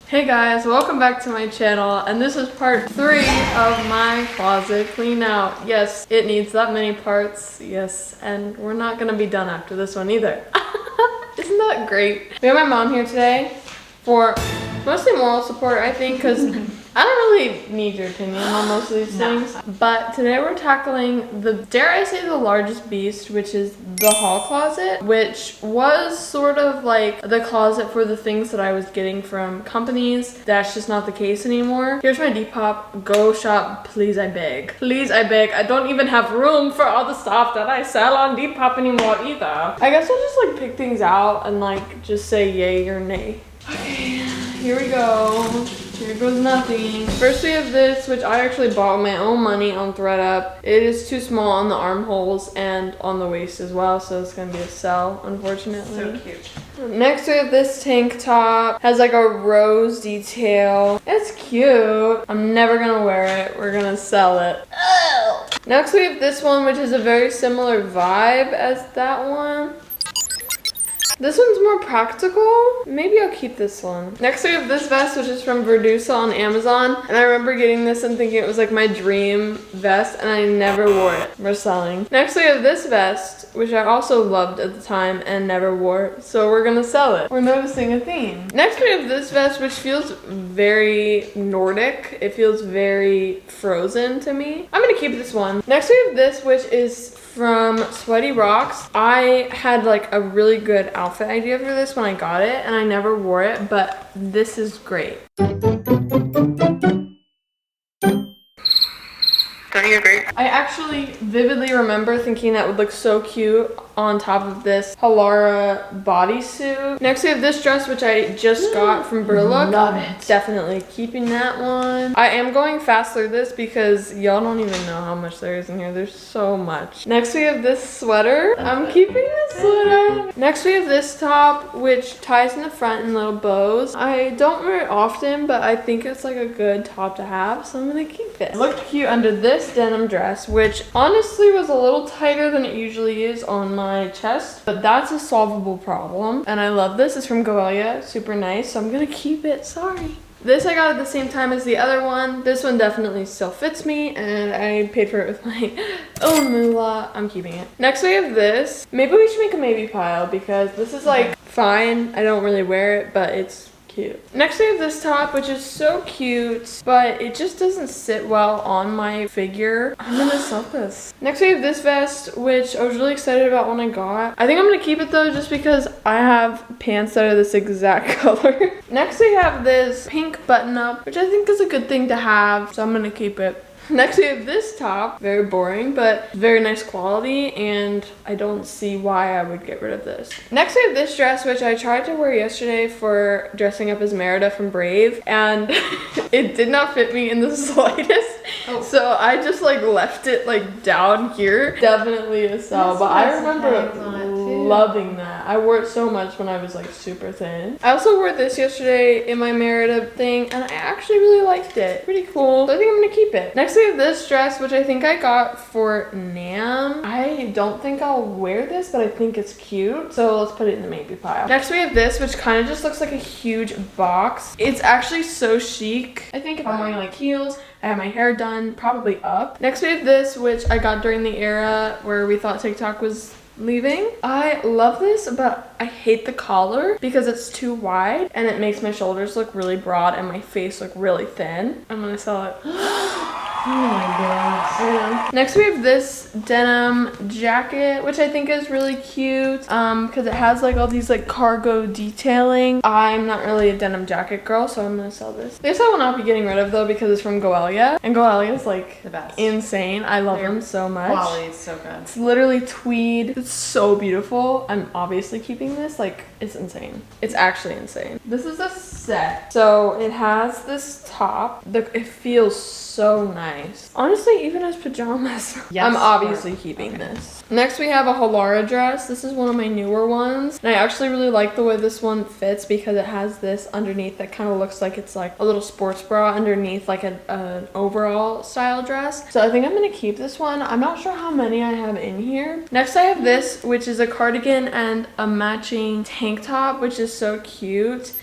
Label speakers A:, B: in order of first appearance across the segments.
A: Hey guys, welcome back to my channel, and this is part 3 of my closet clean out. Yes, it needs that many parts, yes, and we're not gonna be done after this one either. Isn't that great? We have my mom here today for mostly moral support, I think, because I don't really need your opinion on most of these things, but today we're tackling the, dare I say, the largest beast, which is the haul closet, which was sort of like the closet for the things that I was getting from companies. That's just not the case anymore. Here's my Depop. Go shop, please, I beg. Please, I beg. I don't even have room for all the stuff that I sell on Depop anymore either. I guess I'll just like pick things out and like just say yay or nay. Okay, here we go. Here goes nothing. First we have this, which I actually bought with my own money on ThreadUp. It is too small on the armholes and on the waist as well, so it's gonna be a sell, unfortunately.
B: So cute.
A: Next we have this tank top. Has like a rose detail. It's cute. I'm never gonna wear it. We're gonna sell it. Oh. Next we have this one, which is a very similar vibe as that one. This one's more practical. Maybe I'll keep this one. Next we have this vest, which is from Verdusa on Amazon. And I remember getting this and thinking it was like my dream vest, and I never wore it. We're selling. Next we have this vest, which I also loved at the time and never wore. So we're gonna sell it. We're noticing a theme. Next we have this vest, which feels very Nordic. It feels very frozen to me. I'm gonna keep this one. Next we have this, which is from Sweaty Rocks. I had like a really good outfit idea for this when I got it, and I never wore it, but this is great. Don't you agree? I actually vividly remember thinking that would look so cute on top of this halara bodysuit. Next we have this dress, which I just got from Burlook.
B: Love it.
A: Definitely keeping that one. I am going fast through this because y'all don't even know how much there is in here. There's so much. Next we have this sweater. I'm keeping this sweater. Next we have this top, which ties in the front in little bows. I don't wear it often, but I think it's like a good top to have, so I'm gonna keep it. It looked cute under this denim dress, which honestly was a little tighter than it usually is on my chest, but that's a solvable problem. And I love this. It's from Goelia. Super nice, so I'm gonna keep it. Sorry. This I got at the same time as the other one. This one definitely still fits me, and I paid for it with my own moolah. I'm keeping it. Next we have this. Maybe we should make a maybe pile because this is like fine. I don't really wear it, but it's cute. Next we have this top, which is so cute, but it just doesn't sit well on my figure. I'm gonna sell this. Next we have this vest, which I was really excited about when I got. I think I'm gonna keep it though, just because I have pants that are this exact color. Next we have this pink button up, which I think is a good thing to have, so I'm gonna keep it. Next we have this top, very boring, but very nice quality, and I don't see why I would get rid of this. Next we have this dress, which I tried to wear yesterday for dressing up as Merida from Brave, and it did not fit me in the slightest. Oh. So I just like left it like down here. Definitely a sell, but I remember loving that. I wore it so much when I was like super thin. I also wore this yesterday in my Merida thing, and I actually really liked it. Pretty cool. So I think I'm gonna keep it. Next we have this dress, which I think I got for Nam. I don't think I'll wear this, but I think it's cute. So let's put it in the maybe pile. Next we have this, which kind of just looks like a huge box. It's actually so chic. I think if I'm wearing like heels, I have my hair done, probably up. Next we have this, which I got during the era where we thought TikTok was leaving. I love this, but I hate the collar because it's too wide and it makes my shoulders look really broad and my face look really thin. I'm gonna sell it.
B: Oh my gosh.
A: Next we have this denim jacket, which I think is really cute because it has like all these like cargo detailing. I'm not really a denim jacket girl, so I'm gonna sell this. This I will not be getting rid of though because it's from Goelia, and Goelia is like
B: the best.
A: Insane. I love them so much.
B: Quality is so good.
A: It's literally tweed. It's so beautiful. I'm obviously keeping this. Like, it's insane. It's actually insane. This is a set. So it has this top. It feels so nice. Honestly, even as pajamas.
B: Yes,
A: I'm obviously keeping this. Next we have a halara dress. This is one of my newer ones, and I actually really like the way this one fits because it has this underneath that kind of looks like it's like a little sports bra underneath like an overall style dress. So I think I'm gonna keep this one. I'm not sure how many I have in here. Next I have this, which is a cardigan and a matching tank top, which is so cute.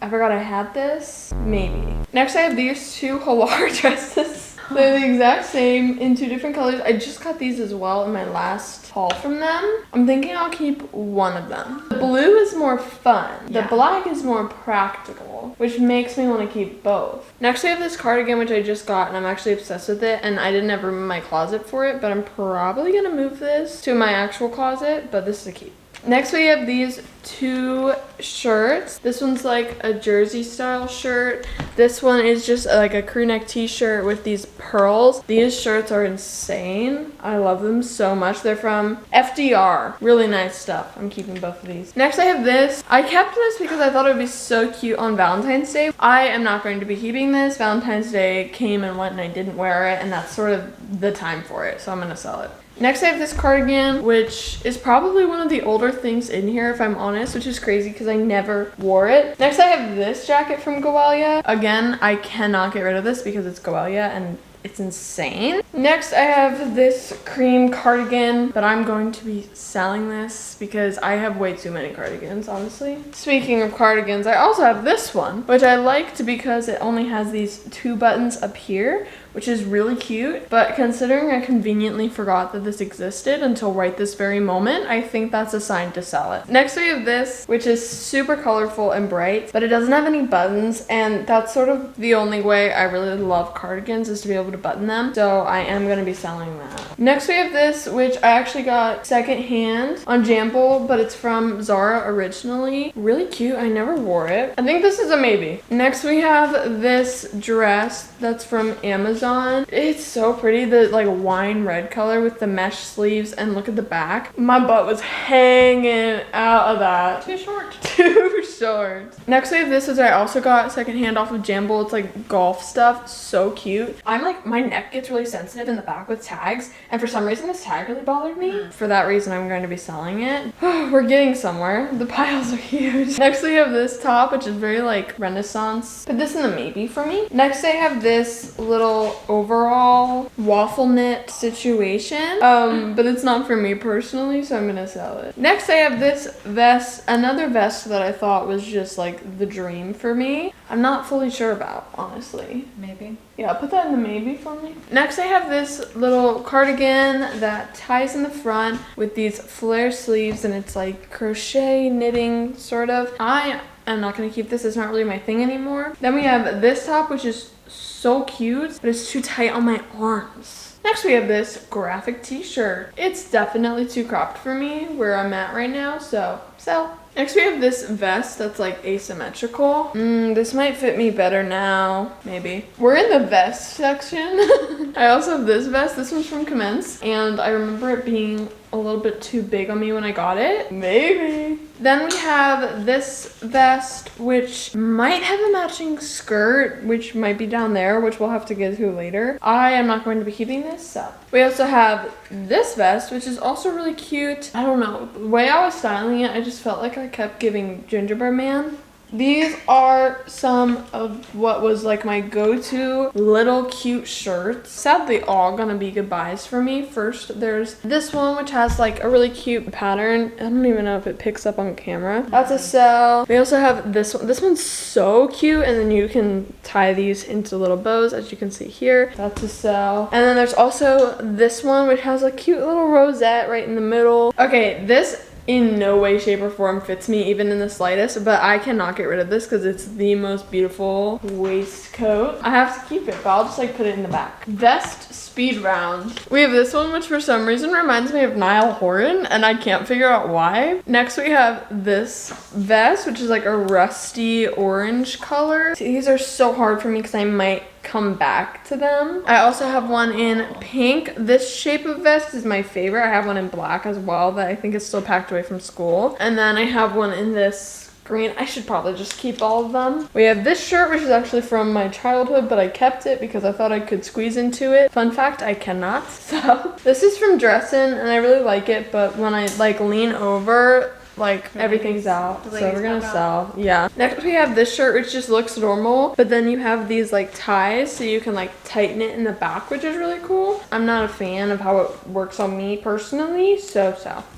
A: I forgot I had this. Maybe. Next I have these two halara dresses. They're the exact same in two different colors. I just got these as well in my last haul from them. I'm thinking I'll keep one of them. The blue is more fun. The black is more practical, which makes me want to keep both. Next we have this cardigan, which I just got, and I'm actually obsessed with it, and I didn't have room in my closet for it, but I'm probably gonna move this to my actual closet, but this is a keep. Next we have these two shirts. This one's like a jersey style shirt. This one is just like a crew neck t-shirt with these pearls. These shirts are insane. I love them so much. They're from FDR. Really nice stuff. I'm keeping both of these. Next I have this. I kept this because I thought it would be so cute on Valentine's Day. I am not going to be keeping this. Valentine's Day came and went and I didn't wear it, and that's sort of the time for it, so I'm gonna sell it. Next I have this cardigan, which is probably one of the older things in here if I'm honest, which is crazy because I never wore it. Next I have this jacket from Goelia. Again, I cannot get rid of this because it's Goelia and it's insane. Next I have this cream cardigan, but I'm going to be selling this because I have way too many cardigans, honestly. Speaking of cardigans, I also have this one, which I liked because it only has these two buttons up here, which is really cute, but considering I conveniently forgot that this existed until right this very moment, I think that's a sign to sell it. Next we have this, which is super colorful and bright, but it doesn't have any buttons, and that's sort of the only way I really love cardigans is to be able to button them, so I am going to be selling that. Next we have this, which I actually got secondhand on Jamble, but it's from Zara originally. Really cute. I never wore it. I think this is a maybe. Next we have this dress that's from Amazon. It's so pretty, the like wine red color with the mesh sleeves, and look at the back. My butt was hanging out of that.
B: Too short.
A: Too short. Next we have this, which I also got secondhand off of Jamble. It's like golf stuff. So cute. I'm like, my neck gets really sensitive in the back with tags, and for some reason this tag really bothered me. For that reason I'm going to be selling it. We're getting somewhere. The piles are huge. Next we have this top, which is very like Renaissance. Put this in the maybe for me. Next I have this little overall waffle knit situation, but it's not for me personally, so I'm gonna sell it. Next I have this vest, another vest that I thought was just like the dream for me. I'm not fully sure about, honestly.
B: Maybe.
A: Yeah, put that in the maybe for me. Next I have this little cardigan that ties in the front with these flare sleeves, and it's like crochet knitting sort of. I am not gonna keep this. It's not really my thing anymore. Then we have this top, which is so cute, but it's too tight on my arms. Next we have this graphic t-shirt. It's definitely too cropped for me where I'm at right now, so sell. Next we have this vest that's like asymmetrical. This might fit me better now, maybe. We're in the vest section. I also have this vest. This one's from Commence, and I remember it being a little bit too big on me when I got it. Maybe. Then we have this vest, which might have a matching skirt, which might be down there, which we'll have to get to later. I am not going to be keeping this, so. We also have this vest, which is also really cute. I don't know, the way I was styling it, I just felt like I kept giving gingerbread man. These are some of what was like my go-to little cute shirts. Sadly, all gonna be goodbyes for me. First, there's this one, which has like a really cute pattern. I don't even know if it picks up on camera. That's a sell. We also have this one. This one's so cute, and then you can tie these into little bows, as you can see here. That's a sell. And then there's also this one, which has a cute little rosette right in the middle. Okay, this in no way, shape, or form fits me even in the slightest, but I cannot get rid of this because it's the most beautiful waistcoat. I have to keep it, but I'll just like put it in the back. Vest speed round. We have this one, which for some reason reminds me of Niall Horan, and I can't figure out why. Next we have this vest, which is like a rusty orange color. See, these are so hard for me because I might come back to them. I also have one in pink. This shape of vest is my favorite. I have one in black as well that I think is still packed away from school. And then I have one in this green. I should probably just keep all of them. We have this shirt, which is actually from my childhood, but I kept it because I thought I could squeeze into it. Fun fact, I cannot. So this is from Dressin, and I really like it, but when I like lean over, like everything's out,
B: the
A: so
B: ladies
A: we're gonna
B: pop
A: sell. Yeah. Next we have this shirt, which just looks normal, but then you have these like ties, so you can like tighten it in the back, which is really cool. I'm not a fan of how it works on me personally, so.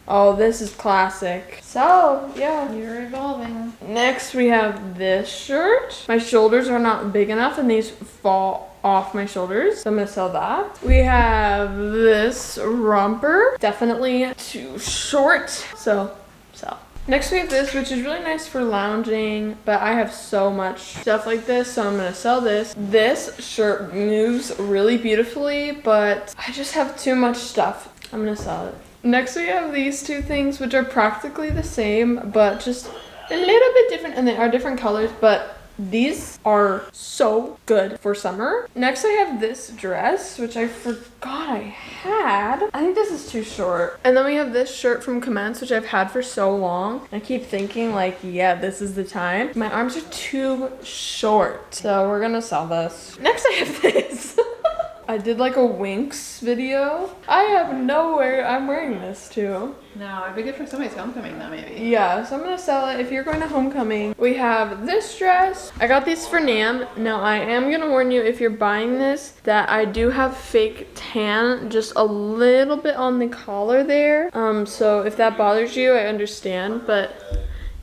A: Oh, this is classic. So, yeah.
B: You're evolving.
A: Next we have this shirt. My shoulders are not big enough and these fall off my shoulders, so I'm gonna sell that. We have this romper, definitely too short, so sell. Next we have this, which is really nice for lounging, but I have so much stuff like this, so I'm gonna sell this. This shirt moves really beautifully, but I just have too much stuff. I'm gonna sell it. Next we have these two things, which are practically the same, but just a little bit different, and they are different colors, but these are so good for summer. Next I have this dress, which I forgot I had. I think this is too short. And then we have this shirt from Commence, which I've had for so long. I keep thinking like, yeah, this is the time. My arms are too short, so we're gonna sell this. Next I have this. I did like a Winx video. I have nowhere I'm wearing this to.
B: No, it'd be good for somebody's homecoming though, maybe.
A: Yeah, so I'm gonna sell it if you're going to homecoming. We have this dress. I got these for Nam. Now I am gonna warn you, if you're buying this, that I do have fake tan just a little bit on the collar there. So if that bothers you, I understand, but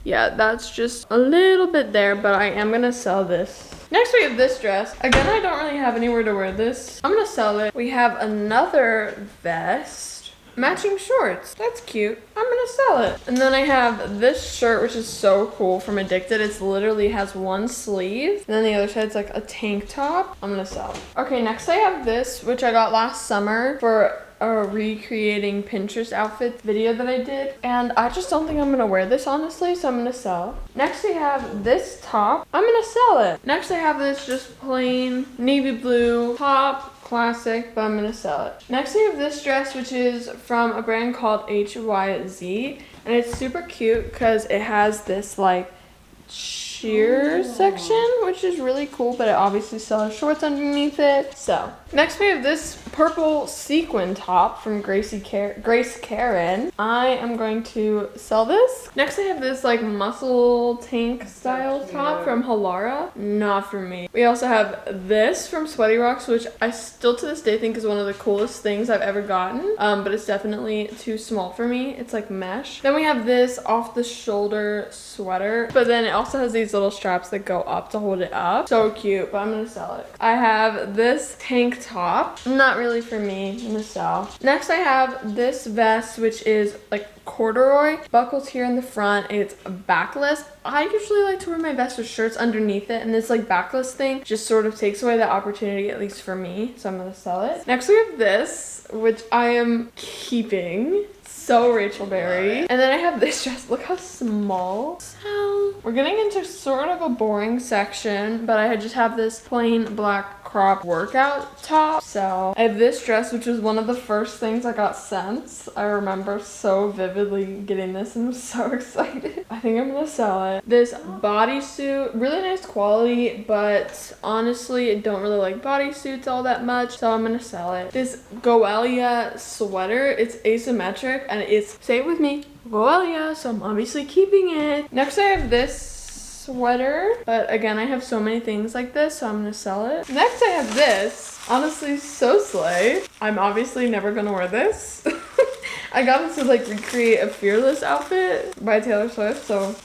A: yeah, that's just a little bit there, but I am gonna sell this. Next we have this dress. Again, I don't really have anywhere to wear this. I'm gonna sell it. We have another vest. Matching shorts. That's cute. I'm gonna sell it. And then I have this shirt, which is so cool, from Addicted. It literally has one sleeve. And then the other side's like a tank top. I'm gonna sell it. Okay, next I have this, which I got last summer for a recreating Pinterest outfit video that I did, and I just don't think I'm gonna wear this honestly, so I'm gonna sell. Next we have this top. I'm gonna sell it. Next I have this just plain navy blue top, classic, but I'm gonna sell it. Next we have this dress, which is from a brand called HYZ, and it's super cute because it has this like sheer section, which is really cool, but it obviously still has shorts underneath it. So next we have this purple sequin top from Grace Karen. I am going to sell this. Next I have this like muscle tank style top from Halara. Not for me. We also have this from Sweaty Rocks, which I still to this day think is one of the coolest things I've ever gotten, but it's definitely too small for me. It's like mesh. Then we have this off the shoulder sweater, but then it also has these little straps that go up to hold it up. So cute, but I'm gonna sell it. I have this tank top. Not really for me. I'm gonna sell. Next I have this vest, which is like corduroy, buckles here in the front. It's backless. I usually like to wear my vest with shirts underneath it, and this like backless thing just sort of takes away that opportunity, at least for me, so I'm gonna sell it. Next we have this, which I am keeping. So Rachel Berry. And then I have this dress. Look how small. So we're getting into sort of a boring section, but I just have this plain black crop workout top. So I have this dress, which was one of the first things I got sent. I remember so vividly getting this and was so excited. I think I'm gonna sell it. This bodysuit, really nice quality, but honestly, I don't really like bodysuits all that much, so I'm gonna sell it. This Goelia sweater, it's asymmetric, and it's, say it with me, Goelia, so I'm obviously keeping it. Next I have this sweater, but again, I have so many things like this, so I'm gonna sell it. Next I have this, honestly so slay. I'm obviously never gonna wear this. I got it to like recreate a Fearless outfit by Taylor Swift, so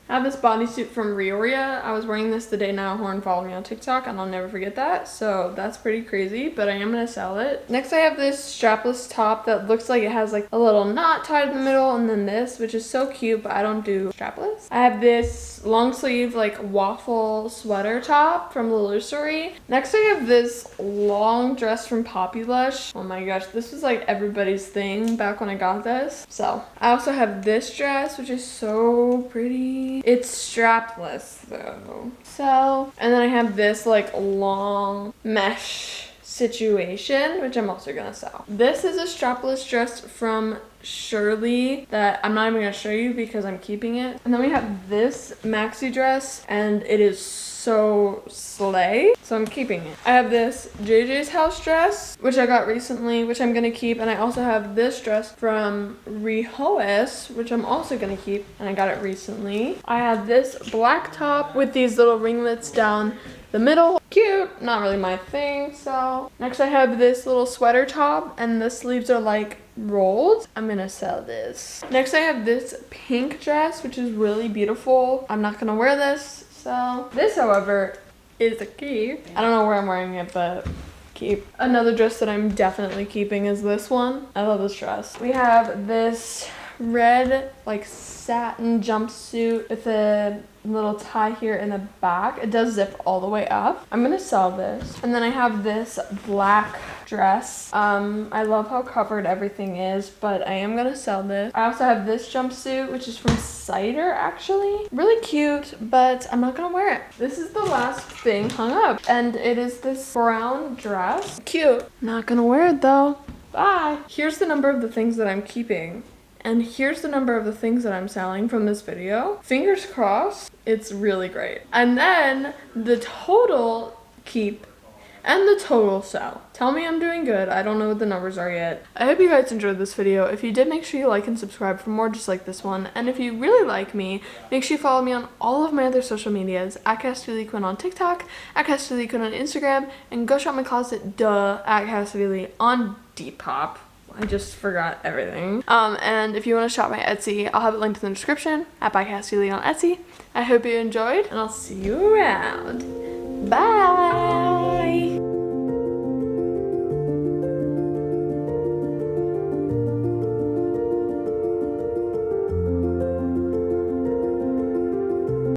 A: I have this bodysuit from Rioria. I was wearing this the day Niall Horn followed me on TikTok, and I'll never forget that, so that's pretty crazy, but I am gonna sell it. Next I have this strapless top that looks like it has like a little knot tied in the middle, and then this, which is so cute, but I don't do strapless. I have this long sleeve like waffle sweater top from Lulusory. Next I have this long dress from Poppy Blush. Oh my gosh, this was like everybody's thing back when I got this. So I also have this dress, which is so pretty. It's strapless though. So, and then I have this like long mesh situation, which I'm also gonna sell. This is a strapless dress from Shirley that I'm not even gonna show you because I'm keeping it. And then we have this maxi dress, and it is so slay, so I'm keeping it. I have this JJ's House dress, which I got recently, which I'm gonna keep, and I also have this dress from Rehoes, which I'm also gonna keep, and I got it recently. I have this black top with these little ringlets down the middle. Cute, not really my thing. So next I have this little sweater top, and the sleeves are like rolled. I'm gonna sell this. Next I have this pink dress, which is really beautiful. I'm not gonna wear this. So this, however, is a keep. I don't know where I'm wearing it, but keep. Another dress that I'm definitely keeping is this one. I love this dress. We have this red like satin jumpsuit with a little tie here in the back. It does zip all the way up. I'm gonna sell this. And then I have this black dress. I love how covered everything is, but I am gonna sell this. I also have this jumpsuit, which is from Cider, actually. Really cute, but I'm not gonna wear it. This is the last thing hung up, and it is this brown dress. Cute. Not gonna wear it though. Bye. Here's the number of the things that I'm keeping. And here's the number of the things that I'm selling from this video. Fingers crossed, it's really great. And then the total keep and the total sell. Tell me I'm doing good. I don't know what the numbers are yet. I hope you guys enjoyed this video. If you did, make sure you like and subscribe for more just like this one. And if you really like me, make sure you follow me on all of my other social medias. At @CassieLeeQuinn on TikTok, at @CassieLeeQuinn on Instagram, and go shop my closet, at CassieLee on Depop. I just forgot everything. And if you want to shop my Etsy, I'll have it linked in the description at by Cassie Lee on Etsy. I hope you enjoyed, and I'll see you around. Bye!